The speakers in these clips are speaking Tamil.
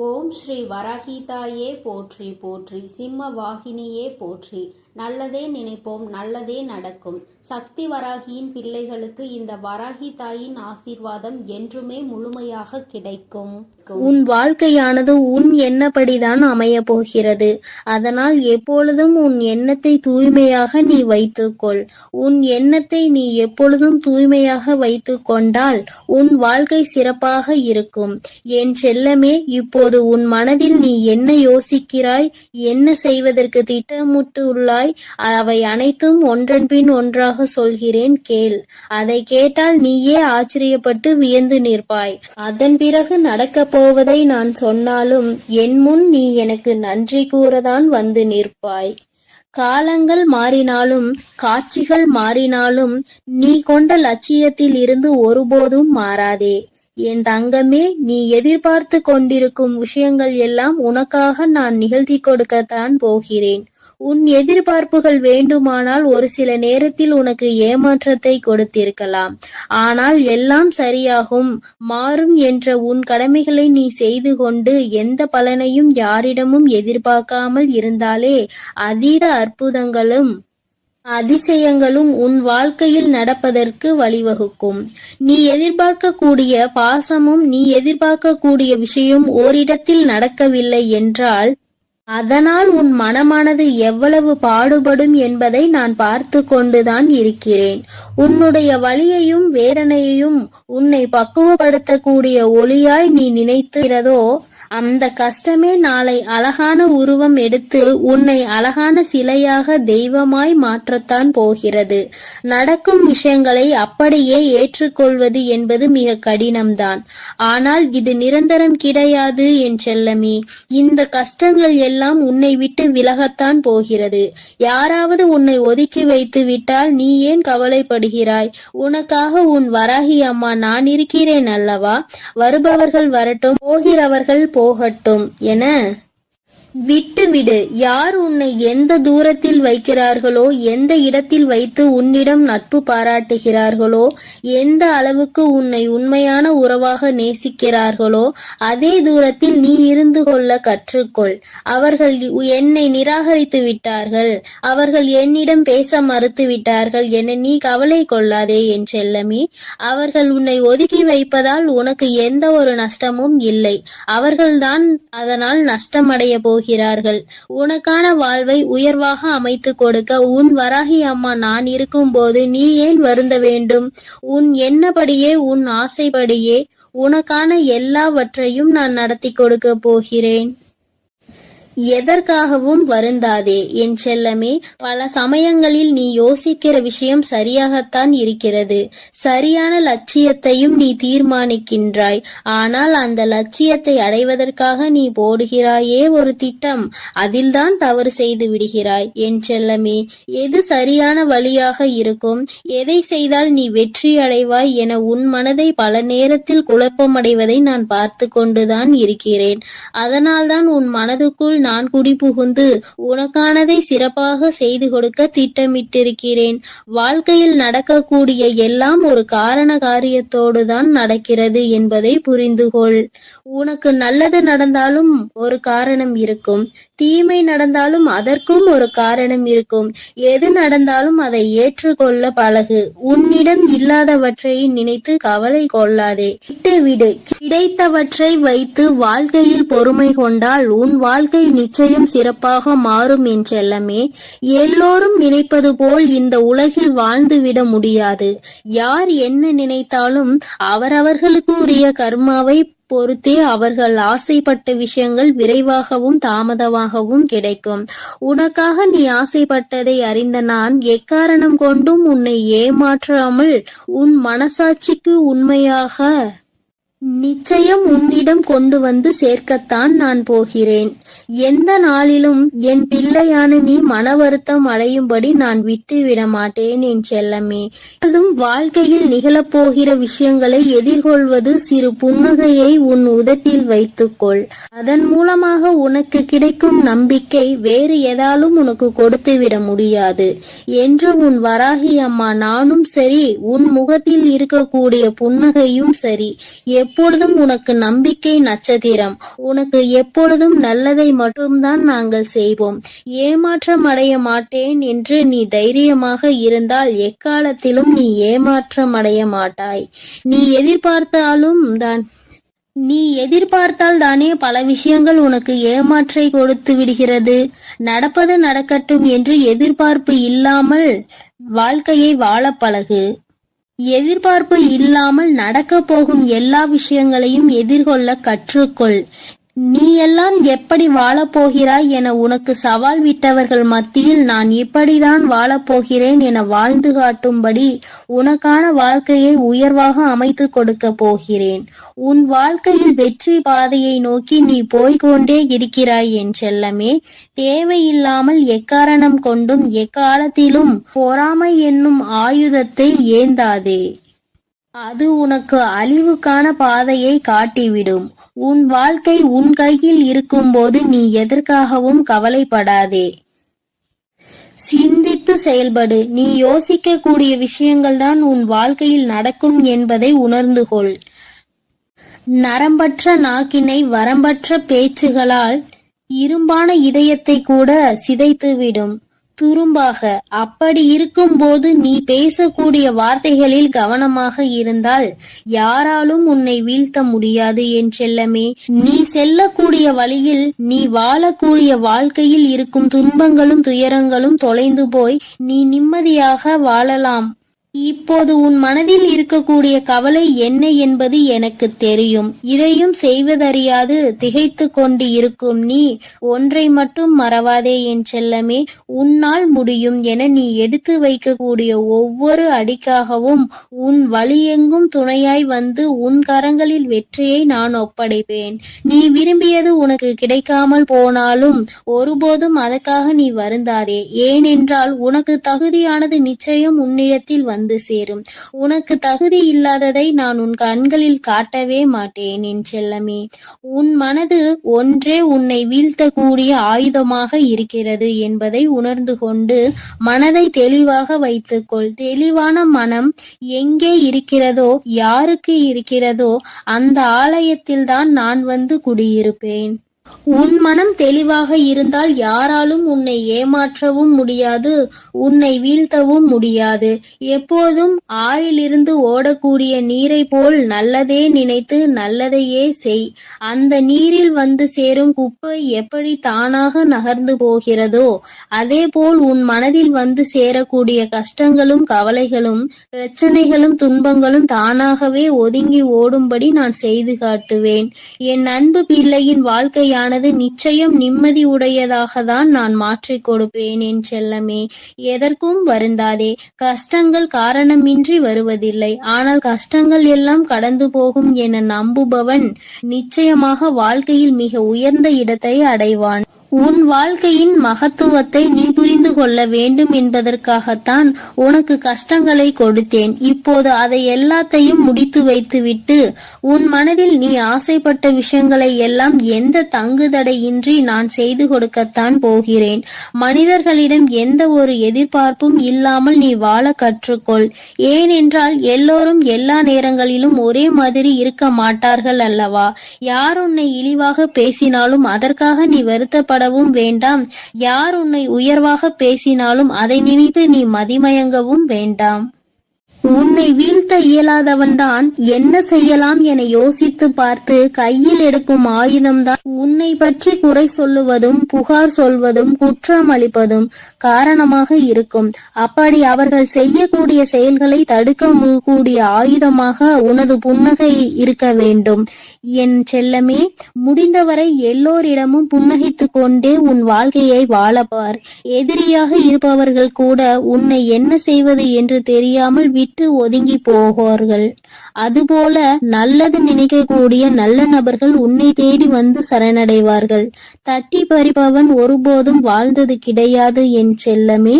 ஓம் ஸ்ரீ வராகிதாயே போற்றி போற்றி, சிம்ம வாகினியே போற்றி. நல்லதே நினைப்போம், நல்லதே நடக்கும். சக்தி வராகியின் பிள்ளைகளுக்கு இந்த வராகி தாயின் ஆசீர்வாதம் என்றுமே முழுமையாக கிடைக்கும். உன் வாழ்க்கையானது உன் எண்ணப்படிதான் அமைய போகிறது. அதனால் எப்பொழுதும் உன் எண்ணத்தை தூய்மையாக நீ வைத்துக்கொள். உன் எண்ணத்தை நீ எப்பொழுதும் தூய்மையாக வைத்து கொண்டால் உன் வாழ்க்கை சிறப்பாக இருக்கும். என் செல்லமே, இப்போது உன் மனதில் நீ என்ன யோசிக்கிறாய், என்ன செய்வதற்கு திட்டமிட்டுள்ளாய், அவை அனைத்தும் ஒன்றன் பின் ஒன்றாக சொல்கிறேன், கேள். அதை கேட்டால் நீயே ஆச்சரியப்பட்டு வியந்து நிற்பாய். அதன் பிறகு நடக்கப் போவதை நான் சொன்னாலும் என் முன் நீ எனக்கு நன்றி கூறதான் வந்து நிற்பாய். காலங்கள் மாறினாலும் காட்சிகள் மாறினாலும் நீ கொண்ட லட்சியத்தில் இருந்து ஒருபோதும் மாறாதே. என் தங்கமே, நீ எதிர்பார்த்து கொண்டிருக்கும் விஷயங்கள் எல்லாம் உனக்காக நான் நிகழ்த்தி கொடுக்கத்தான் போகிறேன். உன் எதிர்பார்ப்புகள் வேண்டுமானால் ஒரு சில நேரத்தில் உனக்கு ஏமாற்றத்தை கொடுத்திருக்கலாம். ஆனால் எல்லாம் சரியாகும், மாறும் என்ற உன் கடமைகளை நீ செய்து கொண்டு எந்த பலனையும் யாரிடமும் எதிர்பார்க்காமல் இருந்தாலே அதீத அற்புதங்களும் அதிசயங்களும் உன் வாழ்க்கையில் நடப்பதற்கு வழிவகுக்கும். நீ எதிர்பார்க்கக்கூடிய பாசமும் நீ எதிர்பார்க்கக்கூடிய விஷயம் ஓரிடத்தில் நடக்கவில்லை என்றால் அதனால் உன் மனமானது எவ்வளவு பாடுபடும் என்பதை நான் பார்த்து கொண்டுதான் இருக்கிறேன். உன்னுடைய வலியையும் வேதனையையும் உன்னை பக்குவப்படுத்தக்கூடிய ஒளியாய் நீ நினைக்கிறதோ அந்த கஷ்டமே நாளை அழகான உருவம் எடுத்து உன்னை அழகான சிலையாக தெய்வமாய் மாற்றத்தான் போகிறது. நடக்கும் விஷயங்களை அப்படியே ஏற்றுக்கொள்வது என்பது மிக கடினம்தான். ஆனால் இது நிரந்தரம் கிடையாது என் செல்லமே. இந்த கஷ்டங்கள் எல்லாம் உன்னை விட்டு விலகத்தான் போகிறது. யாராவது உன்னை ஒதுக்கி வைத்து விட்டால் நீ ஏன் கவலைப்படுகிறாய்? உனக்காக உன் வராகி அம்மா நான் இருக்கிறேன் அல்லவா? வருபவர்கள் வரட்டும், போகிறவர்கள் போகட்டும் என விட்டுவிடு. யார் உன்னை எந்த தூரத்தில் வைக்கிறார்களோ, எந்த இடத்தில் வைத்து உன்னிடம் நட்பு பாராட்டுகிறார்களோ, எந்த அளவுக்கு உன்னை உண்மையான உறவாக நேசிக்கிறார்களோ அதே தூரத்தில் நீ இருந்து கொள்ள கற்றுக்கொள். அவர்கள் என்னை நிராகரித்து விட்டார்கள், அவர்கள் என்னிடம் பேச மறுத்து விட்டார்கள் என நீ கவலை கொள்ளாதே என் செல்லமே. அவர்கள் உன்னை ஒதுக்கி வைப்பதால் உனக்கு எந்த ஒரு நஷ்டமும் இல்லை. அவர்கள்தான் அதனால் நஷ்டமடைய போகிறார்கள். உனக்கான வாழ்வை உயர்வாக அமைத்து கொடுக்க உன் வராகி அம்மா நான் இருக்கும் போது நீ ஏன் வருந்த வேண்டும்? உன் எண்ணப்படியே உன் ஆசைப்படியே உனக்கான எல்லாவற்றையும் நான் நடத்தி கொடுக்க போகிறேன். எதற்காகவும் வருந்தாதே என் செல்லமே. பல சமயங்களில் நீ யோசிக்கிற விஷயம் சரியாகத்தான் இருக்கிறது. சரியான லட்சியத்தையும் நீ தீர்மானிக்கின்றாய். ஆனால் அந்த லட்சியத்தை அடைவதற்காக நீ போடுகிறாயே ஒரு திட்டம், அதில்தான் தவறு செய்து விடுகிறாய் என் செல்லமே. எது சரியான வழியாக இருக்கும், எதை செய்தால் நீ வெற்றி அடைவாய் என உன் மனதை பல நேரத்தில் குழப்பமடைவதை நான் பார்த்து கொண்டுதான் இருக்கிறேன். அதனால்தான் உன் மனதுக்குள் நான் குடிபுகுந்து உனக்கானதை சிறப்பாக செய்து கொடுக்க திட்டமிட்டிருக்கிறேன். வாழ்க்கையில் நடக்கக்கூடிய எல்லாம் ஒரு காரண காரியத்தோடு தான் நடக்கிறது என்பதை புரிந்துகொள். உனக்கு நல்லது நடந்தாலும் ஒரு காரணம் இருக்கும், தீமை நடந்தாலும் அதற்கும் ஒரு காரணம் இருக்கும். எது நடந்தாலும் அதை ஏற்றுக்கொள்ள பழகு. உன்னிடம் இல்லாதவற்றை நினைத்து கவலை கொள்ளாதே, விட்டுவிடு. கிடைத்தவற்றை வைத்து வாழ்க்கையில் பொறுமை கொண்டால் உன் வாழ்க்கை நிச்சயம் சிறப்பாக மாறும் என் செல்லமே. எல்லோரும் நினைப்பது போல் இந்த உலகில் வாழ்ந்துவிட முடியாது. யார் என்ன நினைத்தாலும் அவரவர்களுக்கு உரிய கர்மாவை பொறுத்தே அவர்கள் ஆசைப்பட்ட விஷயங்கள் விரைவாகவும் தாமதமாகவும் கிடைக்கும். உனக்காக நீ ஆசைப்பட்டதை அறிந்த நான் எக்காரணம் கொண்டும் உன்னை ஏமாற்றாமல் உன் மனசாட்சிக்கு உண்மையாக நிச்சயம் உன்னிடம் கொண்டு வந்து சேர்க்கத்தான் நான் போகிறேன். எந்த நாளிலும் என் பிள்ளையான நீ மன வருத்தம் அடையும்படி நான் விட்டு விட மாட்டேன் என் செல்லமே. அதுவும் வாழ்க்கையில் நிகழப்போகிற விஷயங்களை எதிர்கொள்வது சிறு புன்னகையை உன் உதட்டில் வைத்துக்கொள். அதன் மூலமாக உனக்கு கிடைக்கும் நம்பிக்கை வேறு எதாலும் உனக்கு கொடுத்து விட முடியாது என்று உன் வராகி அம்மா நானும் சரி, உன் முகத்தில் இருக்கக்கூடிய புன்னகையும் சரி எப்பொழுதும் உனக்கு நம்பிக்கை நட்சத்திரம். உனக்கு எப்பொழுதும் நல்லதை மட்டும்தான் நாங்கள் செய்வோம். ஏமாற்றம் அடைய மாட்டேன் என்று நீ தைரியமாக இருந்தால் எக்காலத்திலும் நீ ஏமாற்றம் அடைய மாட்டாய். நீ எதிர்பார்த்தால் தானே பல விஷயங்கள் உனக்கு ஏமாற்றை கொடுத்து விடுகிறது. நடப்பது நடக்கட்டும் என்று எதிர்பார்ப்பு இல்லாமல் வாழ்க்கையை வாழ பழகு. எதிர்பார்ப்பு இல்லாமல் நடக்க போகும் எல்லா விஷயங்களையும் எதிர்கொள்ள கற்றுக்கொள். நீ எல்லாம் எப்படி வாழப்போகிறாய் என உனக்கு சவால் விட்டவர்கள் மத்தியில் நான் இப்படிதான் வாழப்போகிறேன் என வாழ்ந்து காட்டும்படி உனக்கான வாழ்க்கையை உயர்வாக அமைத்து கொடுக்க போகிறேன். உன் வாழ்க்கையில் வெற்றி பாதையை நோக்கி நீ போய்கொண்டே இருக்கிறாய் என் செல்லமே. தேவையில்லாமல் எக்காரணம் கொண்டும் எக்காலத்திலும் பொறாமை என்னும் ஆயுதத்தை ஏந்தாதே. அது உனக்கு அழிவுக்கான பாதையை காட்டிவிடும். உன் வாழ்க்கை உன் கையில் இருக்கும்போது நீ எதற்காகவும் கவலைப்படாதே. சிந்தித்து செயல்படு. நீ யோசிக்க கூடிய விஷயங்கள் தான் உன் வாழ்க்கையில் நடக்கும் என்பதை உணர்ந்து கொள். நரம்பற்ற நாக்கினை வரம்பற்ற பேச்சுகளால் இரும்பான இதயத்தை கூட சிதைத்துவிடும் துரும்பாக. அப்படி இருக்கும் போது நீ பேசக்கூடிய வார்த்தைகளில் கவனமாக இருந்தால் யாராலும் உன்னை வீழ்த்த முடியாது என் செல்லமே. நீ செல்லக்கூடிய வழியில், நீ வாழக்கூடிய வாழ்க்கையில் இருக்கும் துன்பங்களும் துயரங்களும் தொலைந்து போய் நீ நிம்மதியாக வாழலாம். இப்போது உன் மனதில் இருக்கக்கூடிய கவலை என்ன என்பது எனக்கு தெரியும். இதையும் செய்வதறியாது திகைத்து கொண்டு இருக்கும் நீ ஒன்றை மட்டும் மறவாதே என் செல்லமே. உன்னால் முடியும் என நீ எடுத்து வைக்கக்கூடிய ஒவ்வொரு அடிக்காகவும் உன் வழியெங்கும் துணையாய் வந்து உன் கரங்களில் வெற்றியை நான் ஒப்படைப்பேன். நீ விரும்பியது உனக்கு கிடைக்காமல் போனாலும் ஒருபோதும் அதற்காக நீ வருந்தாதே. ஏனென்றால் உனக்கு தகுதியானது நிச்சயம் உன்னிடத்தில் வந்து சேரும். உனக்கு தகுதி இல்லாததை நான் உன் கண்களில் காட்டவே மாட்டேன் என் செல்லமே. உன் மனது ஒன்றே உன்னை வீழ்த்தக்கூடிய ஆயுதமாக இருக்கிறது என்பதை உணர்ந்து கொண்டு மனதை தெளிவாக வைத்துக்கொள். தெளிவான மனம் எங்கே இருக்கிறதோ, யாருக்கு இருக்கிறதோ அந்த ஆலயத்தில்தான் நான் வந்து குடியிருப்பேன். உன் மனம் தெளிவாக இருந்தால் யாராலும் உன்னை ஏமாற்றவும் முடியாது, உன்னை வீழ்த்தவும் முடியாது. எப்போதும் ஆறிலிருந்து ஓடக்கூடிய நீரை போல் நல்லதே நினைத்து நல்லதையே செய். அந்த நீரில் வந்து சேரும் குப்பை எப்படி தானாக நகர்ந்து போகிறதோ அதே போல் உன் மனதில் வந்து சேரக்கூடிய கஷ்டங்களும் கவலைகளும் பிரச்சனைகளும் துன்பங்களும் தானாகவே ஒதுங்கி ஓடும்படி நான் செய்து காட்டுவேன். என் அன்பு பிள்ளையின் வாழ்க்கையானது நிச்சயம் நிம்மதி உடையதாகத்தான் நான் மாற்றிக் கொடுப்பேன் என் செல்லமே. எதற்கும் வருந்தாதே. கஷ்டங்கள் காரணமின்றி வருவதில்லை. ஆனால் கஷ்டங்கள் எல்லாம் கடந்து போகும் என நம்புபவன் நிச்சயமாக வாழ்க்கையில் மிக உயர்ந்த இடத்தை அடைவான். உன் வாழ்க்கையின் மகத்துவத்தை நீ புரிந்து கொள்ள வேண்டும் என்பதற்காகத்தான் உனக்கு கஷ்டங்களை கொடுத்தேன். இப்போது அதை எல்லாத்தையும் முடித்து வைத்துவிட்டு உன் மனதில் நீ ஆசைப்பட்ட விஷயங்களை எல்லாம் எந்த தங்குதடையின்றி நான் செய்து கொடுக்கத்தான் போகிறேன். மனிதர்களிடம் எந்த ஒரு எதிர்பார்ப்பும் இல்லாமல் நீ வாழ கற்றுக்கொள். ஏனென்றால் எல்லோரும் எல்லா நேரங்களிலும் ஒரே மாதிரி இருக்க மாட்டார்கள் அல்லவா? யார் உன்னை இழிவாக பேசினாலும் அதற்காக நீ வருத்தப்பட வேண்டாம். யார் உன்னை உயர்வாக பேசினாலும் அதை நினைத்து நீ மதிமயங்கவும் வேண்டாம். உன்னை வீழ்த்த இயலாதவன்தான் என்ன செய்யலாம் என யோசித்து பார்த்து கையில் எடுக்கும் ஆயுதம்தான் உன்னை பற்றி குறை சொல்லுவதும் புகார் சொல்வதும் குற்றம் அளிப்பதும் காரணமாக இருக்கும். அப்படி அவர்கள் செய்யக்கூடிய செயல்களை தடுக்க கூடிய ஆயுதமாக உனது புன்னகை இருக்க வேண்டும் என் செல்லமே. முடிந்தவரை எல்லோரிடமும் புன்னகைத்து கொண்டே உன் வாழ்க்கையை வாழப்பார். எதிரியாக இருப்பவர்கள் கூட உன்னை என்ன செய்வது என்று தெரியாமல் விட்டு ஒதுங்கி போவார்கள். அதுபோல நல்லது நினைக்கக்கூடிய நல்ல நபர்கள் உன்னை தேடி வந்து சரணடைவார்கள். தட்டி பறிப்பவன் ஒருபோதும் வாழ்ந்தது கிடையாது என் செல்லமே.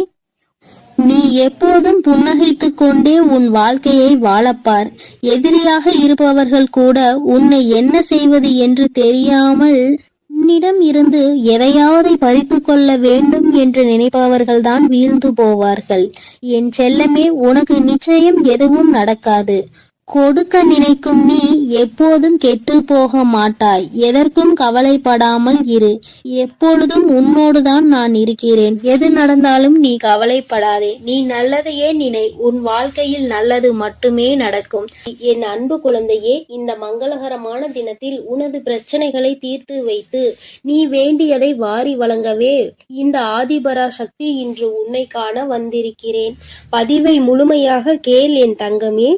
நீ எப்போதும் புன்னகைத்துக் கொண்டே உன் வாழ்க்கையை வாழப்பார். எதிரியாக இருப்பவர்கள் கூட உன்னை என்ன செய்வது என்று தெரியாமல் உன்னிடம் இருந்து எதையாவது பறித்து கொள்ள வேண்டும் என்று நினைப்பவர்கள்தான் வீழ்ந்து போவார்கள். என் செல்லமே, உனக்கு நிச்சயம் எதுவும் நடக்காது. கொடுக்க நினைக்கும் நீ எப்போதும் கெட்டு போக மாட்டாய். எதற்கும் கவலைப்படாமல் இரு. எப்பொழுதும் உன்னோடுதான் நான் இருக்கிறேன். எது நடந்தாலும் நீ கவலைப்படாதே. நீ நல்லதையே நினை. உன் வாழ்க்கையில் நல்லது மட்டுமே நடக்கும். என் அன்பு குழந்தையே, இந்த மங்களகரமான தினத்தில் உனது பிரச்சனைகளை தீர்த்து வைத்து நீ வேண்டியதை வாரி வழங்கவே இந்த ஆதிபரா சக்தி இன்று உன்னை காண வந்திருக்கிறேன். பதிவை முழுமையாக கேள் என் தங்கமே.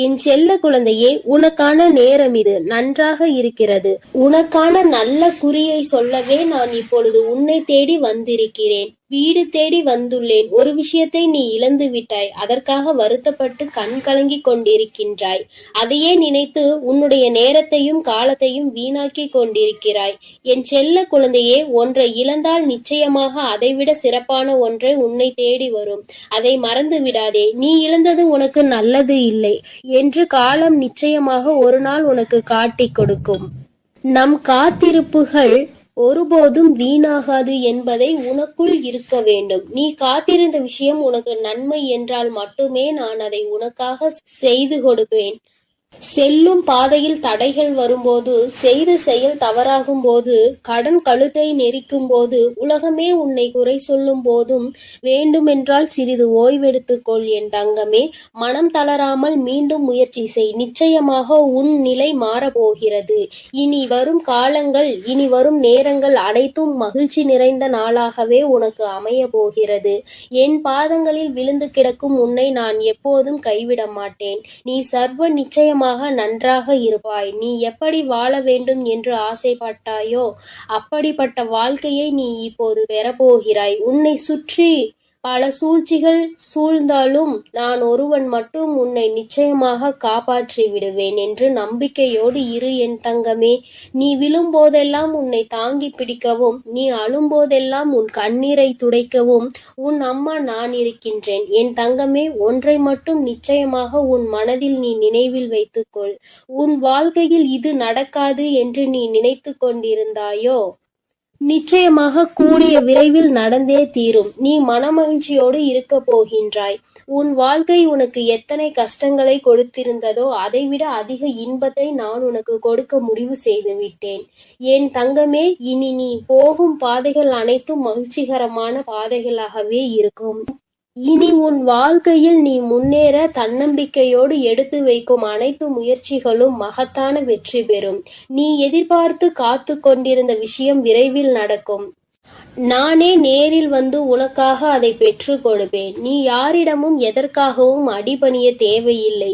என் செல்ல குழந்தையே, உனக்கான நேரம் இது நன்றாக இருக்கிறது. உனக்கான நல்ல குறியை சொல்லவே நான் இப்பொழுது உன்னை தேடி வந்திருக்கிறேன். வீடு தேடி வந்துள்ளேன். ஒரு விஷயத்தை நீ இழந்து விட்டாய். அதற்காக வருத்தப்பட்டு கண் கலங்கி கொண்டிருக்கின்றாய். அதையே நினைத்து உன்னுடைய நேரத்தையும் காலத்தையும் வீணாக்கி கொண்டிருக்கிறாய். என் செல்ல குழந்தையே, ஒன்றை இழந்தால் நிச்சயமாக அதைவிட சிறப்பான ஒன்றை உன்னை தேடி வரும். அதை மறந்து விடாதே. நீ இழந்தது உனக்கு நல்லது இல்லை என்று காலம் நிச்சயமாக ஒரு நாள் உனக்கு காட்டிக் கொடுக்கும். நம் காத்திருப்புகள் ஒருபோதும் வீணாகாது என்பதை உனக்குள் இருக்க வேண்டும். நீ காத்திருந்த விஷயம் உனக்கு நன்மை என்றால் மட்டுமே நான் அதை உனக்காக செய்து கொடுப்பேன். செல்லும் பாதையில் தடைகள் வரும்போது, செய்த செயல் தவறாகும் போது, கடன் கழுத்தை நெரிக்கும் போது, உலகமே உன்னை குறை சொல்லும் போதும் வேண்டுமென்றால் சிறிது ஓய்வெடுத்துக்கொள் என் தங்கமே. மனம் தளராமல் மீண்டும் முயற்சி செய். நிச்சயமாக உன் நிலை மாறப்போகிறது. இனி வரும் காலங்கள், இனி வரும் நேரங்கள் அனைத்தும் மகிழ்ச்சி நிறைந்த நாளாகவே உனக்கு அமைய போகிறது. என் பாதங்களில் விழுந்து கிடக்கும் உன்னை நான் எப்போதும் கைவிட மாட்டேன். நீ சர்வ நிச்சயம் நன்றாக இருப்பாய். நீ எப்படி வாழ வேண்டும் என்று ஆசைப்பட்டாயோ அப்படிப்பட்ட வாழ்க்கையை நீ இப்போது பெறப்போகிறாய். உன்னை சுற்றி பல சூழ்ச்சிகள் சூழ்ந்தாலும் நான் ஒருவன் மட்டும் உன்னை நிச்சயமாக காப்பாற்றி விடுவேன் என்று நம்பிக்கையோடு இரு என் தங்கமே. நீ விழும்போதெல்லாம் உன்னை தாங்கி பிடிக்கவும், நீ அழும்போதெல்லாம் உன் கண்ணீரை துடைக்கவும் உன் அம்மா நான் இருக்கின்றேன். என் தங்கமே, ஒன்றை மட்டும் நிச்சயமாக உன் மனதில் நீ நினைவில் வைத்துக்கொள். உன் வாழ்க்கையில் இது நடக்காது என்று நீ நினைத்து கொண்டிருந்தாயோ நிச்சயமாக கூடிய விரைவில் நடந்தே தீரும். நீ மனமகிழ்ச்சியோடு இருக்க போகின்றாய். உன் வாழ்க்கை உனக்கு எத்தனை கஷ்டங்களை கொடுத்திருந்ததோ அதைவிட அதிக இன்பத்தை நான் உனக்கு கொடுக்க முடிவு செய்து விட்டேன். என் தங்கமே, இனி நீ போகும் பாதைகள் அனைத்தும் மகிழ்ச்சிகரமான பாதைகளாகவே இருக்கும். இனி உன் வாழ்க்கையில் நீ முன்னேற தன்னம்பிக்கையோடு எடுத்து வைக்கும் அனைத்து முயற்சிகளும் மகத்தான வெற்றி பெறும். நீ எதிர்பார்த்து காத்து கொண்டிருந்த விஷயம் விரைவில் நடக்கும். நானே நேரில் வந்து உனக்காக அதை பெற்று கொடுப்பேன். நீ யாரிடமும் எதற்காகவும் அடிபணிய தேவையில்லை.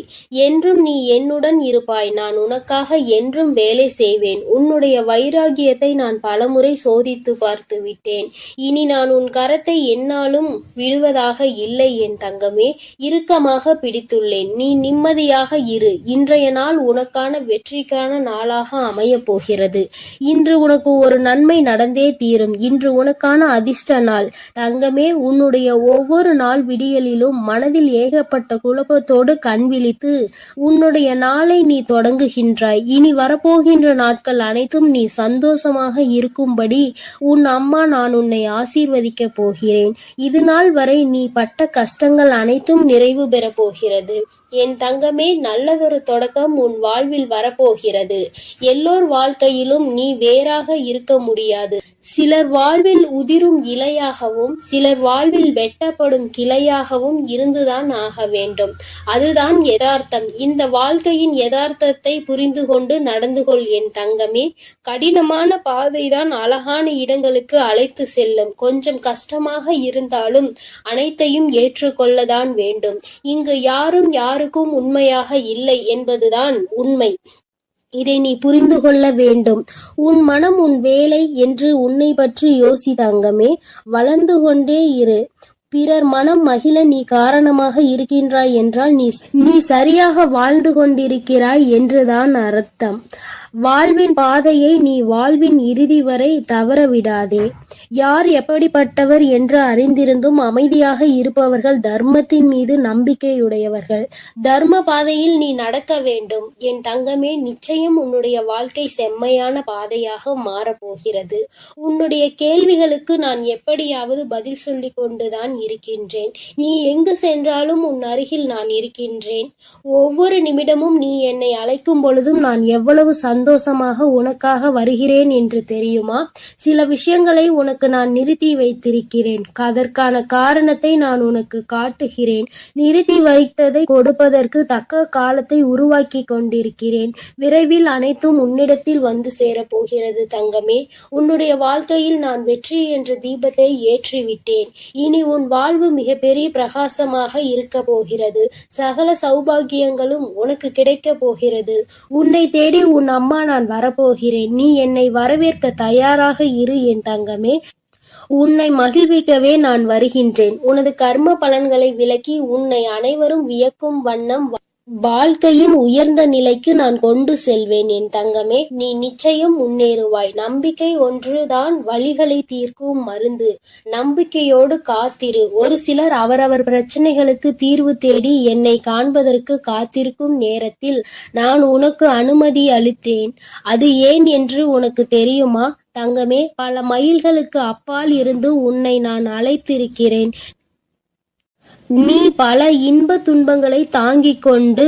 என்றும் நீ என்னுடன் இருப்பாய். நான் உனக்காக என்றும் வேலை செய்வேன். உன்னுடைய வைராகியத்தை நான் பலமுறை சோதித்து பார்த்து விட்டேன். இனி நான் உன் கரத்தை என்னாலும் விடுவதாக இல்லை என் தங்கமே. இறுக்கமாக பிடித்துள்ளேன். நீ நிம்மதியாக இரு. இன்றைய நாள் உனக்கான வெற்றிக்கான நாளாக அமையப் போகிறது. இன்று உனக்கு ஒரு நன்மை நடந்தே தீரும். இன்று உனக்கான அதிர்ஷ்ட நாள் தங்கமே. உன்னுடைய ஒவ்வொரு நாள் விடியலிலும் மனதில் ஏகப்பட்ட குழப்பத்தோடு கண் விழித்து உன்னுடைய நாளை நீ தொடங்குகின்றாய். இனி வரப்போகின்ற நாட்கள் அனைத்தும் நீ சந்தோஷமாக இருக்கும்படி உன் அம்மா நான் உன்னை ஆசீர்வதிக்க போகிறேன். இது நாள் வரை நீ பட்ட கஷ்டங்கள் அனைத்தும் நிறைவு பெற போகிறது. என் தங்கமே, நல்லதொரு தொடக்கம் உன் வாழ்வில் வரப்போகிறது. எல்லோர் வாழ்க்கையிலும் நீ வேறாக இருக்க முடியாது. சிலர் வாழ்வில் உதிரும் இலையாகவும் சிலர் வாழ்வில் வெட்டப்படும் கிளையாகவும் இருந்துதான் ஆக வேண்டும். அதுதான் யதார்த்தம். இந்த வாழ்க்கையின் யதார்த்தத்தை புரிந்து கொண்டு நடந்து கொள் என் தங்கமே. கடினமான பாதைதான் அழகான இடங்களுக்கு அழைத்து செல்லும். கொஞ்சம் கஷ்டமாக இருந்தாலும் அனைத்தையும் ஏற்றுக்கொள்ளதான் வேண்டும். இங்கு யாரும் யாருக்கும் உண்மையாக இல்லை என்பதுதான் உண்மை. இதை நீ புரிந்து கொள்ள வேண்டும். உன் மனம் உன் வேலை என்று உன்னை பற்றி யோசி தங்கமே. வளர்ந்து கொண்டே இரு. பிறர் மனம் மகிழ நீ காரணமாக இருக்கின்றாய் என்றால் நீ சரியாக வாழ்ந்து கொண்டிருக்கிறாய் என்றுதான் அர்த்தம். வாழ்வின் பாதையை நீ வாழ்வின் இறுதி வரை தவறவிடாதே. யார் எப்படிப்பட்டவர் என்று அறிந்திருந்தும் அமைதியாக இருப்பவர்கள் தர்மத்தின் மீது நம்பிக்கையுடையவர்கள். தர்ம பாதையில் நீ நடக்க வேண்டும் என் தங்கமே. நிச்சயம் உன்னுடைய வாழ்க்கை செம்மையான பாதையாக மாறப்போகிறது. உன்னுடைய கேள்விகளுக்கு நான் எப்படியாவது பதில் சொல்லிக் கொண்டுதான் இருக்கின்றேன். நீ எங்கு சென்றாலும் உன் அருகில் நான் இருக்கின்றேன். ஒவ்வொரு நிமிடமும் நீ என்னை அழைக்கும் பொழுதும் நான் எவ்வளவு சந்தோஷமாக உனக்காக வருகிறேன் என்று தெரியுமா? சில விஷயங்களை உனக்கு நான் நிறுத்தி வைத்திருக்கிறேன். அதற்கான காரணத்தை நான் உனக்கு காட்டுகிறேன். நிறுத்தி வைத்ததை கொடுப்பதற்கு தக்க காலத்தை உருவாக்கி கொண்டிருக்கிறேன். விரைவில் அனைத்தும் உன்னிடத்தில் வந்து சேரப்போகிறது தங்கமே. உன்னுடைய வாழ்க்கையில் நான் வெற்றி என்ற தீபத்தை ஏற்றிவிட்டேன். இனி உன் வாழ்வு மிகப்பெரிய பிரகாசமாக இருக்க போகிறது. சகல சௌபாகியங்களும் உனக்கு கிடைக்க போகிறது. உன்னை தேடி உன் அம்மா நான் வரப்போகிறேன். நீ என்னை வரவேற்க தயாராக இரு என் தங்கமே. உன்னை மகிழ்விக்கவே நான் வருகின்றேன். உனது கர்ம பலன்களை விலக்கி உன்னை அனைவரும் வியக்கும் வண்ணம் வாழ்க்கையின் உயர்ந்த நிலைக்கு நான் கொண்டு செல்வேன் என் தங்கமே. நீ நிச்சயம் முன்னேறுவாய். நம்பிக்கை ஒன்றுதான் வலிகளை தீர்க்கும் மருந்து. நம்பிக்கையோடு காத்திரு. ஒரு சிலர் அவரவர் பிரச்சனைகளுக்கு தீர்வு தேடி என்னை காண்பதற்கு காத்திருக்கும் நேரத்தில் நான் உனக்கு அனுமதி அளித்தேன். அது ஏன் என்று உனக்கு தெரியுமா தங்கமே? பல மைல்களுக்கு அப்பால் இருந்து உன்னை நான் அழைத்திருக்கிறேன். நீ பல இன்ப துன்பங்களை தாங்கிக் கொண்டு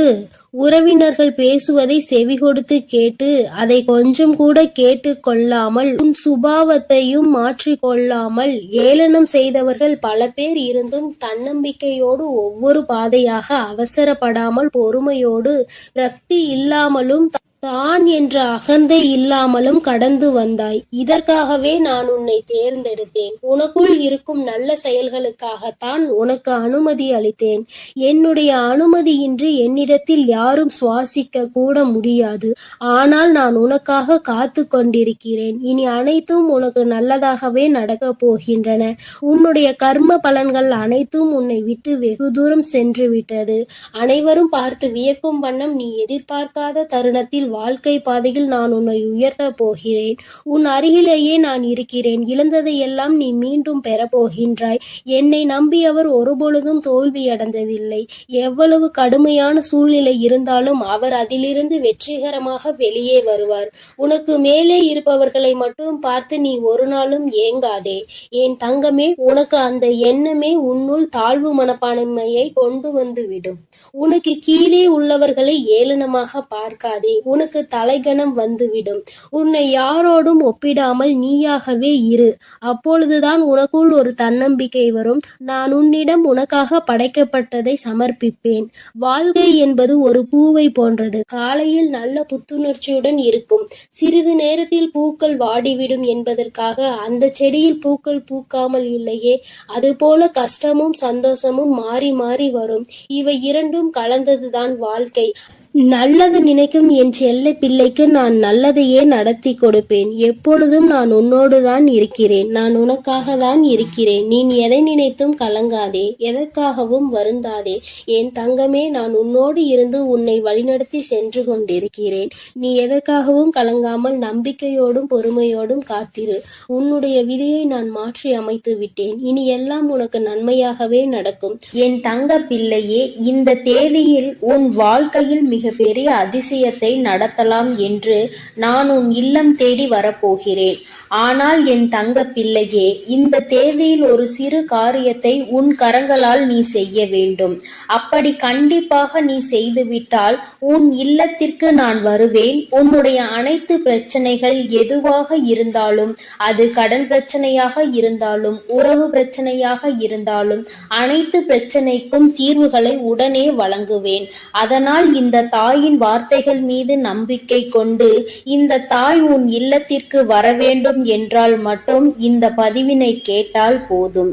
உறவினர்கள் பேசுவதை செவி கொடுத்து கேட்டு அதை கொஞ்சம் கூட கேட்டு கொள்ளாமல் உன் சுபாவத்தையும் மாற்றிக் கொள்ளாமல் ஏளனம் செய்தவர்கள் பல பேர் இருந்தும் தன்னம்பிக்கையோடு ஒவ்வொரு பாதையாக அவசரப்படாமல் பொறுமையோடு ரக்தி இல்லாமலும் தான் என்ற அகந்தை இல்லாமலும் கடந்து வந்தாய். இதற்காகவே நான் உன்னை தேர்ந்தெடுத்தேன். உனக்குள் இருக்கும் நல்ல செயல்களுக்காகத்தான் உனக்கு அனுமதி அளித்தேன். என்னுடைய அனுமதியின்றி என்னிடத்தில் யாரும் சுவாசிக்க கூட முடியாது. ஆனால் நான் உனக்காக காத்து கொண்டிருக்கிறேன். இனி அனைத்தும் உனக்கு நல்லதாகவே நடக்கப் போகின்றன. உன்னுடைய கர்ம பலன்கள் அனைத்தும் உன்னை விட்டு வெகு தூரம் சென்று விட்டது. அனைவரும் பார்த்து வியக்கும் வண்ணம் நீ எதிர்பார்க்காத தருணத்தில் வாழ்க்கை பாதையில் நான் உன்னை உயர்த்த போகிறேன். உன் அருகிலேயே நான் இருக்கிறேன். இழந்ததை எல்லாம் நீ மீண்டும் பெறப்போகின்றாய். என்னை நம்பியவர் ஒருபொழுதும் தோல்வி அடைந்ததில்லை. எவ்வளவு கடுமையான சூழ்நிலை இருந்தாலும் அவர் அதிலிருந்து வெற்றிகரமாக வெளியே வருவார். உனக்கு மேலே இருப்பவர்களை மட்டும் பார்த்து நீ ஒரு நாளும் ஏங்காதே என் தங்கமே. உனக்கு அந்த எண்ணமே உன்னுள் தாழ்வு மனப்பான்மையை கொண்டு வந்து விடும். உனக்கு கீழே உள்ளவர்களை ஏளனமாக பார்க்காதே. உனக்கு தலைகணம் வந்துவிடும். உன்னை யாரோடும் ஒப்பிடாமல் நீயாகவே இரு. அப்பொழுதுதான் உனக்குள் ஒரு தன்னம்பிக்கை வரும். நான் உன்னிடம் உனக்காக படைக்கப்பட்டதை சமர்ப்பிப்பேன். வாழ்க்கை என்பது ஒரு பூவை போன்றது. காலையில் நல்ல புத்துணர்ச்சியுடன் இருக்கும். சிறிது நேரத்தில் பூக்கள் வாடிவிடும் என்பதற்காக அந்த செடியில் பூக்கள் பூக்காமல் இல்லையே. அதுபோல கஷ்டமும் சந்தோஷமும் மாறி மாறி வரும். இவை இரண்டும் கலந்ததுதான் வாழ்க்கை. நல்லது நினைக்கும் என் செல்ல பிள்ளைக்கு நான் நல்லதையே நடத்தி கொடுப்பேன். எப்பொழுதும் நான் உன்னோடு தான் இருக்கிறேன். நான் உனக்காக தான் இருக்கிறேன். நீ எதை நினைத்தும் கலங்காதே. எதற்காகவும் வருந்தாதே என் தங்கமே. நான் உன்னோடு இருந்து உன்னை வழிநடத்தி சென்று கொண்டிருக்கிறேன். நீ எதற்காகவும் கலங்காமல் நம்பிக்கையோடும் பொறுமையோடும் காத்திரு. உன்னுடைய விதியை நான் மாற்றி அமைத்து விட்டேன். இனி எல்லாம் உனக்கு நன்மையாகவே நடக்கும் என் தங்க பிள்ளையே. இந்த தேதியில் உன் வாழ்க்கையில் மிக பெரிய அதிசயத்தை நடத்தலாம் என்று நான் உன் இல்லம் தேடி வரப்போகிறேன். ஆனால் என் தங்க பிள்ளையே, இந்த தேதியில் ஒரு சிறு காரியத்தை உன் கரங்களால் நீ செய்ய வேண்டும். அப்படி கண்டிப்பாக நீ செய்துவிட்டால் உன் இல்லத்திற்கு நான் வருவேன். உன்னுடைய அனைத்து பிரச்சனைகள் எதுவாக இருந்தாலும், அது கடன் பிரச்சனையாக இருந்தாலும், உறவு பிரச்சனையாக இருந்தாலும், அனைத்து பிரச்சனைக்கும் தீர்வுகளை உடனே வழங்குவேன். அதனால் இந்த தாயின் வார்த்தைகள் மீது நம்பிக்கை கொண்டு இந்த தாய் உன் இல்லத்திற்கு வர வேண்டும் வேண்டும் என்றால் மட்டும் இந்த பதிவினை கேட்டால் போதும்.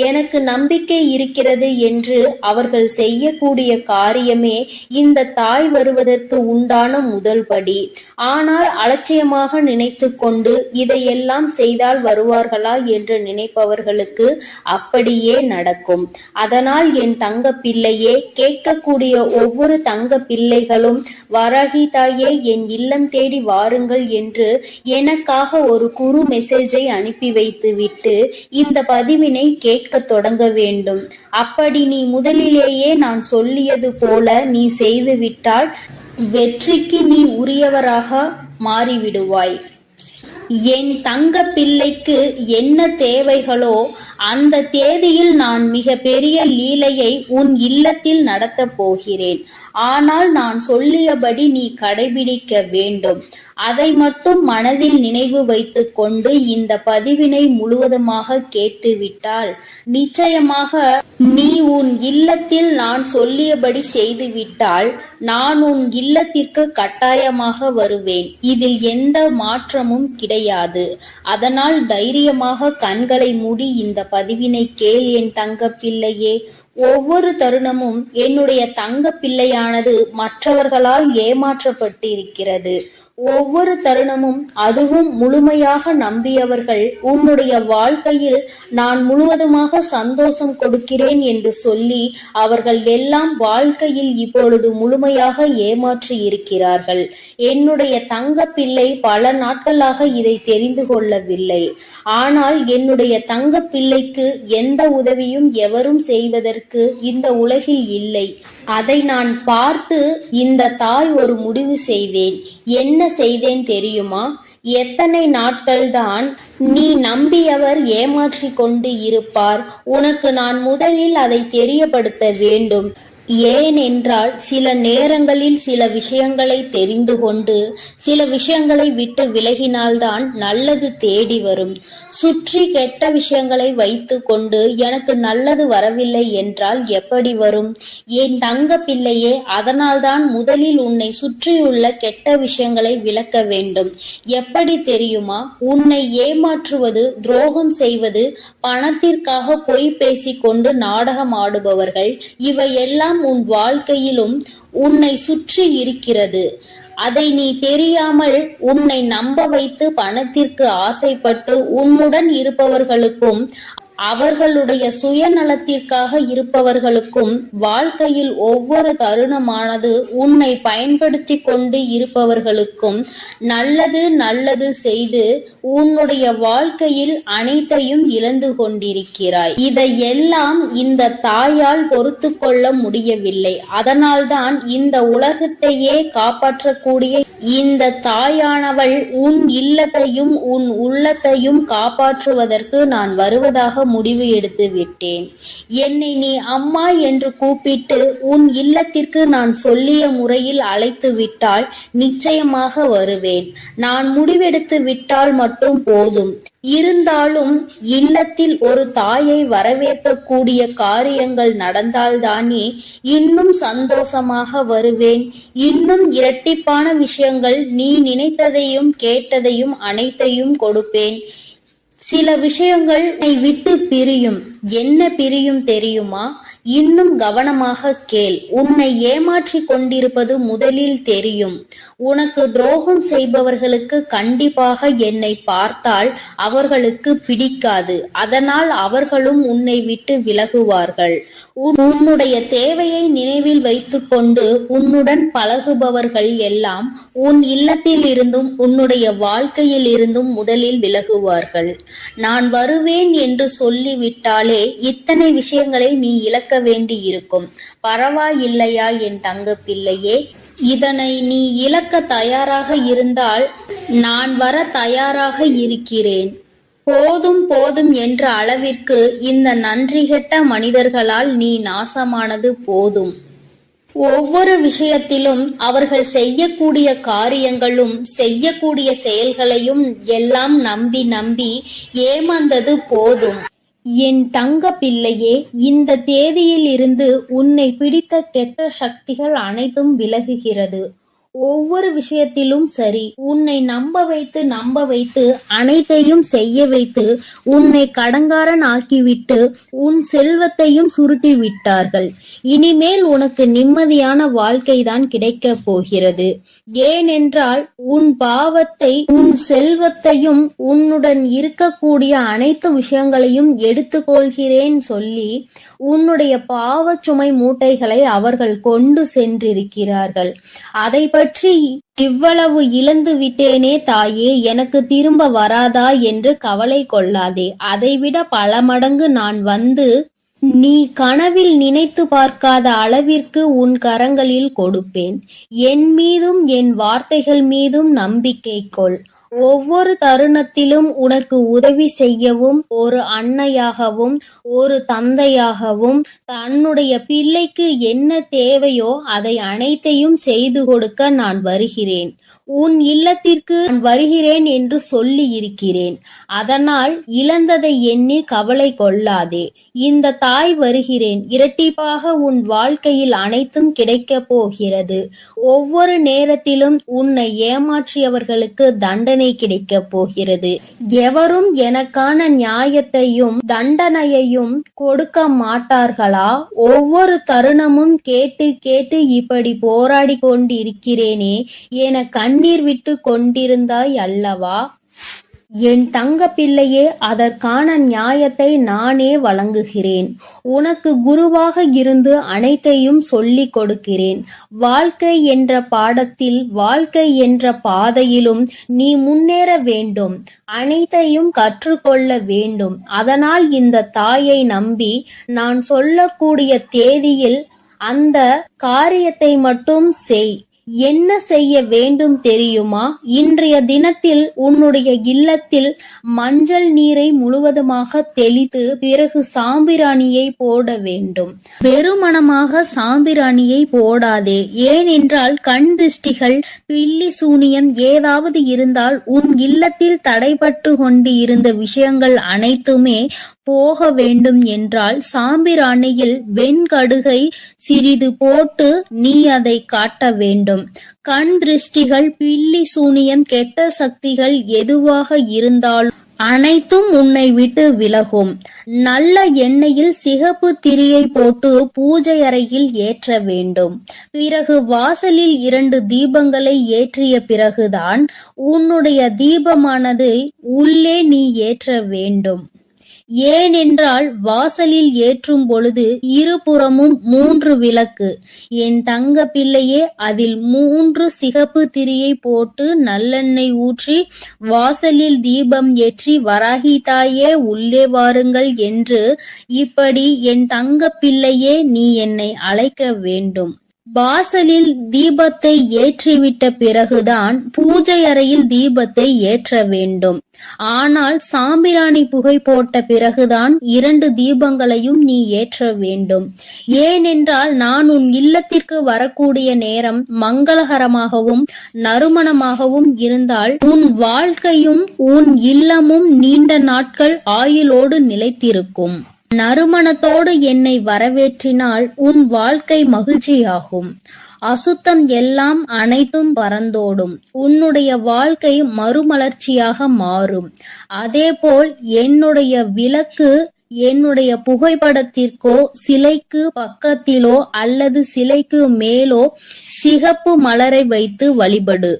எனக்கு நம்பிக்கை இருக்கிறது என்று அவர்கள் செய்யக்கூடிய காரியமே இந்த தாய் வருவதற்கு உண்டான முதல் படி. ஆனால் அலட்சியமாக நினைத்து கொண்டு இதையெல்லாம் செய்தால் வருவார்களா என்று நினைப்பவர்களுக்கு அப்படியே நடக்கும். அதனால் என் தங்க பிள்ளையே, கேட்கக்கூடிய ஒவ்வொரு தங்க பிள்ளைகளும் வராகி தாயே என் இல்லம் தேடி வாருங்கள் என்று எனக்காக ஒரு குறு மெசேஜை அனுப்பி வைத்து விட்டு இந்த பதிவினை கேட்க தொடங்க வேண்டும். அப்படி நீ முதலிலேயே நான் சொல்லியது போல நீ செய்துவிட்டால் வெற்றிக்கு நீ உரியவராக மாறிவிடுவாய். என் தங்க பிள்ளைக்கு என்ன தேவைகளோ அந்த தேதியில் நான் மிக பெரிய லீலையை உன் இல்லத்தில் நடத்தப் போகிறேன். ஆனால் நான் சொல்லியபடி நீ கடைபிடிக்க வேண்டும். அதை மட்டும் மனதில் நினைவு வைத்துக் கொண்டு இந்த பதிவினை முழுவதுமாக கேட்டுவிட்டால் நிச்சயமாக நீ உன் இல்லத்தில் நான் சொல்லியபடி செய்துவிட்டால் நான் உன் இல்லத்திற்கு கட்டாயமாக வருவேன். இதில் எந்த மாற்றமும் கிடையாது. அதனால் தைரியமாக கண்களை மூடி இந்த பதிவினை கேள் என் தங்க பிள்ளையே. ஒவ்வொரு தருணமும் என்னுடைய தங்க பிள்ளையானது மற்றவர்களால் ஏமாற்றப்பட்டு இருக்கிறது. ஒவ்வொரு தருணமும் அதுவும் முழுமையாக நம்பியவர்கள் உன்னுடைய வாழ்க்கையில் நான் முழுவதுமாக சந்தோஷம் கொடுக்கிறேன் என்று சொல்லி அவர்கள் எல்லாம் வாழ்க்கையில் இப்பொழுது முழுமையாக ஏமாற்றி இருக்கிறார்கள். என்னுடைய தங்க பிள்ளை பல நாட்களாக இதை தெரிந்து கொள்ளவில்லை. ஆனால் என்னுடைய தங்க பிள்ளைக்கு எந்த உதவியும் எவரும் செய்வதற்கு இந்த உலகில் இல்லை. அதை நான் பார்த்து இந்த தாய் ஒரு முடிவு செய்தேன். என்ன செய்தேன் தெரியுமா? எத்தனை நாட்கள்தான் நீ நம்பியவர் ஏமாற்றி கொண்டு இருப்பார்? உனக்கு நான் முதலில் அதை தெரியப்படுத்த வேண்டும். ஏனென்றால் சில நேரங்களில் சில விஷயங்களை தெரிந்து கொண்டு சில விஷயங்களை விட்டு விலகினால்தான் நல்லது தேடி வரும். சுற்றி கெட்ட விஷயங்களை வைத்து கொண்டு எனக்கு நல்லது வரவில்லை என்றால் எப்படி வரும்? என் தங்க பிள்ளையே, அதனால்தான் முதலில் உன்னை சுற்றியுள்ள கெட்ட விஷயங்களை விலக்க வேண்டும். எப்படி தெரியுமா? உன்னை ஏமாற்றுவது, துரோகம் செய்வது, பணத்திற்காக பொய் பேசிக்கொண்டு நாடகம் ஆடுபவர்கள், இவையெல்லாம் உன் வாழ்க்கையிலும் உன்னை சுற்றி இருக்கிறது. அதை நீ தெரியாமல் உன்னை நம்ப வைத்து பணத்திற்கு ஆசைப்பட்டு உன்னுடன் இருப்பவர்களுக்கும் அவர்களுடைய சுயநலத்திற்காக இருப்பவர்களுக்கும் வாழ்க்கையில் ஒவ்வொரு தருணமானது உன்னை பயன்படுத்தி கொண்டு இருப்பவர்களுக்கும் நல்லது நல்லது செய்து உன்னுடைய வாழ்க்கையில் அனைத்தையும் இழந்து கொண்டிருக்கிறாய். இதையெல்லாம் இந்த தாயால் பொறுத்து கொள்ள முடியவில்லை. அதனால்தான் இந்த உலகத்தையே காப்பாற்றக்கூடிய இந்த தாயானவள் உன் இல்லத்தையும் உன் உள்ளத்தையும் காப்பாற்றுவதற்கு நான் வருவதாக முடிவு எடுத்து விட்டேன். என்னை நீ அம்மா என்று கூப்பிட்டு உன் இல்லத்திற்கு நான் சொல்லிய முறையில் அழைத்து விட்டால் நிச்சயமாக வருவேன். நான் முடிவெடுத்து விட்டால் மட்டும் போதும். இருந்தாலும் இல்லத்தில் ஒரு தாயை வரவேற்கக்கூடிய காரியங்கள் நடந்தால்தானே இன்னும் சந்தோஷமாக வருவேன். இன்னும் இரட்டிப்பான விஷயங்கள், நீ நினைத்ததையும் கேட்டதையும் அனைத்தையும் கொடுப்பேன். சில விஷயங்கள் நீ விட்டு பிரியும். என்ன பிரியும் தெரியுமா? இன்னும் கவனமாக கேள். உன்னை ஏமாற்றி கொண்டிருப்பது முதலில் தெரியும். உனக்கு துரோகம் செய்பவர்களுக்கு கண்டிப்பாக என்னை பார்த்தால் அவர்களுக்கு பிடிக்காது. அதனால் அவர்களும் உன்னை விட்டு விலகுவார்கள். உன்னுடைய தேவையை நினைவில் வைத்துக்கொண்டு உன்னுடன் பழகுபவர்கள் எல்லாம் உன் இல்லத்தில் இருந்தும் உன்னுடைய வாழ்க்கையில் இருந்தும் முதலில் விலகுவார்கள். நான் வருவேன் என்று சொல்லிவிட்டாலே இத்தனை விஷயங்களை நீ இழக்க வேண்டி இருக்கும். பரவாயில்லையா என் தங்க பிள்ளையே? இதனை நீ இழக்க தயாராக இருந்தால் நான் வர தயாராக இருக்கிறேன். போதும் போதும் என்ற அளவிற்கு இந்த நன்றிகெட்ட மனிதர்களால் நீ நாசமானது போதும். ஒவ்வொரு விஷயத்திலும் அவர்கள் செய்யக்கூடிய காரியங்களும் செய்யக்கூடிய செயல்களையும் எல்லாம் நம்பி நம்பி ஏமாந்தது போதும். என் தங்க பிள்ளையே, இந்த தேதியில் இருந்து உன்னை பிடித்த கெட்ட சக்திகள் அனைத்தும் விலகுகிறது. ஒவ்வொரு விஷயத்திலும் சரி, உன்னை நம்ப வைத்து அனைத்தையும் செய்ய வைத்து உன்னை கடங்காரன் ஆக்கிவிட்டு உன் செல்வத்தையும் சுருட்டி விட்டார்கள். இனிமேல் உனக்கு நிம்மதியான வாழ்க்கைதான் கிடைக்கப் போகிறது. ஏனென்றால் உன் பாவத்தை, உன் செல்வத்தையும், உன்னுடன் இருக்கக்கூடிய அனைத்து விஷயங்களையும் எடுத்துக்கொள்கிறேன் சொல்லி உன்னுடைய பாவச் சுமை மூட்டைகளை அவர்கள் கொண்டு சென்றிருக்கிறார்கள். அதை பற்றி இவ்வளவு இழந்து விட்டேனே தாயே, எனக்கு திரும்ப வராதா என்று கவலை கொள்ளாதே. அதைவிட பல மடங்கு நான் வந்து நீ கனவில் நினைத்து பார்க்காத அளவிற்கு உன் கரங்களில் கொடுப்பேன். என் மீதும் என் வார்த்தைகள் மீதும் நம்பிக்கை கொள். ஒவ்வொரு தருணத்திலும் உனக்கு உதவி செய்யவும், ஒரு அன்னையாகவும் ஒரு தந்தையாகவும் தன்னுடைய பிள்ளைக்கு என்ன தேவையோ அதை அனைத்தையும் செய்து கொடுக்க நான் வருகிறேன். உன் இல்லத்திற்கு நான் வருகிறேன் என்று சொல்லி இருக்கிறேன். அதனால் இழந்ததை எண்ணி கவலை கொள்ளாதே. இந்த தாய் வருகிறேன். இரட்டிப்பாக உன் வாழ்க்கையில் அனைத்தும் கிடைக்கப் போகிறது. ஒவ்வொரு நேரத்திலும் உன்னை ஏமாற்றியவர்களுக்கு தண்டனை கிடைக்கப் போகிறது. எவரும் எனக்கான நியாயத்தையும் தண்டனையையும் கொடுக்க மாட்டார்களா? ஒவ்வொரு தருணமும் கேட்டு கேட்டு இப்படி போராடி கொண்டிருக்கிறேனே என கண்ணீர் விட்டு கொண்டிருந்தாய் அல்லவா? என் தங்க பிள்ளையே, அதற்கான நியாயத்தை நானே வழங்குகிறேன். உனக்கு குருவாக இருந்து அனைத்தையும் சொல்லிக் கொடுக்கிறேன். வாழ்க்கை என்ற பாடத்தில், வாழ்க்கை என்ற பாதையிலும் நீ முன்னேற வேண்டும். அனைத்தையும் கற்றுக்கொள்ள வேண்டும். அதனால் இந்த தாயை நம்பி நான் சொல்லக்கூடிய தேதியில் அந்த காரியத்தை மட்டும் செய். என்ன செய்ய வேண்டும் தெரியுமா? இன்றைய தினத்தில் உன்னுடைய இல்லத்தில் மஞ்சள் நீரை முழுவதுமாக தெளித்து பிறகு சாம்பிராணியை போட வேண்டும். வெறுமனமாக சாம்பிராணியை போடாதே. ஏனென்றால் கண் திருஷ்டிகள், பில்லி சூனியம் ஏதாவது இருந்தால் உன் இல்லத்தில் தடைபட்டு கொண்டு இருந்த விஷயங்கள் அனைத்துமே போக வேண்டும் என்றால் சாம்பிராணியில் வெண்கடுகை சிறிது போட்டு நீ அதை காட்ட வேண்டும். கண் திருஷ்டிகள், பில்லி சூனியம், கெட்ட சக்திகள் எதுவாக இருந்தாலும் அனைத்தும் உன்னை விட்டு விலகும். நல்ல எண்ணெயில் சிகப்பு திரியை போட்டு பூஜை அறையில் ஏற்ற வேண்டும். பிறகு வாசலில் 2 தீபங்களை ஏற்றிய பிறகுதான் உன்னுடைய தீபமானது உள்ளே நீ ஏற்ற வேண்டும். ஏனென்றால் வாசலில் ஏற்றும் பொழுது இருபுறமும் 3 விளக்கு. என் தங்க பிள்ளையே, அதில் 3 சிகப்பு திரியை போட்டு நல்லெண்ணெய் ஊற்றி வாசலில் தீபம் ஏற்றி வராகி தாயே உள்ளே வாருங்கள் என்று இப்படி என் தங்க பிள்ளையே நீ என்னை அழைக்க வேண்டும். வாசலில் தீபத்தை ஏற்றிவிட்ட பிறகுதான் பூஜை அறையில் தீபத்தை ஏற்ற வேண்டும். ஆனால் சாம்பிராணி புகை போட்ட பிறகுதான் 2 தீபங்களையும் நீ ஏற்ற வேண்டும். ஏனென்றால் நான் உன் இல்லத்திற்கு வரக்கூடிய நேரம் மங்களகரமாகவும் நறுமணமாகவும் இருந்தால் உன் வாழ்க்கையும் உன் இல்லமும் நீண்ட நாட்கள் ஆயுளோடு நிலைத்திருக்கும். நறுமணத்தோடு என்னை வரவேற்றினால் உன் வாழ்க்கை மகிழ்ச்சியாகும். அசுத்தம் எல்லாம் அனைத்தும் பறந்தோடும். உன்னுடைய வாழ்க்கை மறுமலர்ச்சியாக மாறும். அதேபோல் என்னுடைய விளக்கு, என்னுடைய புகைப்படத்திற்கோ சிலைக்கு பக்கத்திலோ அல்லது சிலைக்கு மேலோ சிகப்பு மலரை வைத்து வழிபடு.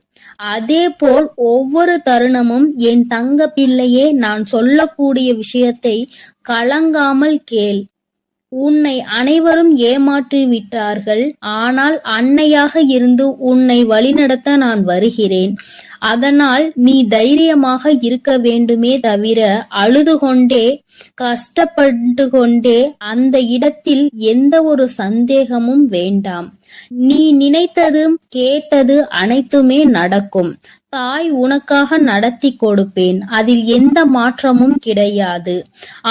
அதேபோல் ஒவ்வொரு தருணமும் என் தங்க பிள்ளையே, நான் சொல்லக்கூடிய விஷயத்தை கலங்காமல் கேள். உன்னை அனைவரும் ஏமாற்றி விட்டார்கள். ஆனால் அன்னையாக இருந்து உன்னை வழிநடத்த நான் வருகிறேன். அதனால் நீ தைரியமாக இருக்க வேண்டுமே தவிர அழுது கொண்டே கஷ்டப்பட்டு கொண்டே அந்த இடத்தில் எந்த ஒரு சந்தேகமும் வேண்டாம். நீ நினைத்தது கேட்டது அனைத்துமே நடக்கும். தாய் உனக்காக நடத்தி கொடுப்பேன். அதில் எந்த மாற்றமும் கிடையாது.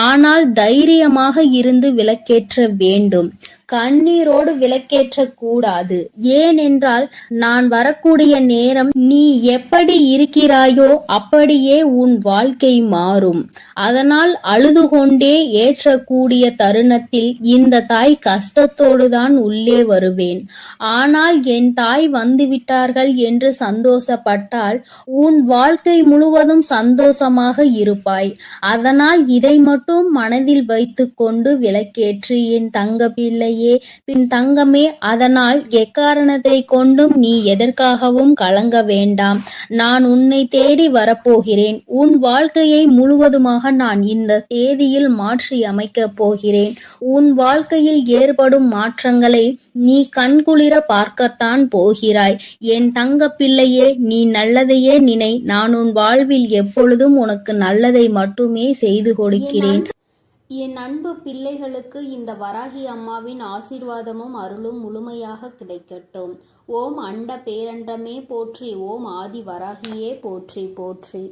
ஆனால் தைரியமாக இருந்து விளக்கேற்ற வேண்டும். கண்ணீரோடு விளக்கேற்றக் கூடாது. ஏனென்றால் நான் வரக்கூடிய நேரம் நீ எப்படி இருக்கிறாயோ அப்படியே உன் வாழ்க்கை மாறும். அதனால் அழுது கொண்டே ஏற்றக்கூடிய தருணத்தில் இந்த தாய் கஷ்டத்தோடுதான் உள்ளே வருவேன். ஆனால் என் தாய் வந்துவிட்டார்கள் என்று சந்தோஷப்பட்டால் உன் வாழ்க்கை முழுவதும் சந்தோஷமாக இருப்பாய். அதனால் இதை மட்டும் மனதில் வைத்துக் கொண்டு விளக்கேற்று என் தங்க பிள்ளையே, பின் தங்கமே. அதனால் எக்காரணத்தை கொண்டும் நீ எதற்காகவும் கலங்க வேண்டாம். நான் உன்னை தேடி வரப்போகிறேன். உன் வாழ்க்கையை முழுவதுமாக நான் இந்த தேதியில் மாற்றி அமைக்கப் போகிறேன். உன் வாழ்க்கையில் ஏற்படும் மாற்றங்களை நீ கண்குளிர பார்க்கத்தான் போகிறாய். என் தங்க பிள்ளையே, நீ நல்லதையே நினை. நான் உன் வாழ்வில் எப்பொழுதும் உனக்கு நல்லதை மட்டுமே செய்து கொடுக்கிறேன். என் அன்பு பிள்ளைகளுக்கு இந்த வராகி அம்மாவின் ஆசீர்வாதமும் அருளும் முழுமையாக கிடைக்கட்டும். ஓம் அண்ட பேரண்டமே போற்றி. ஓம் ஆதி வராகியே போற்றி போற்றி.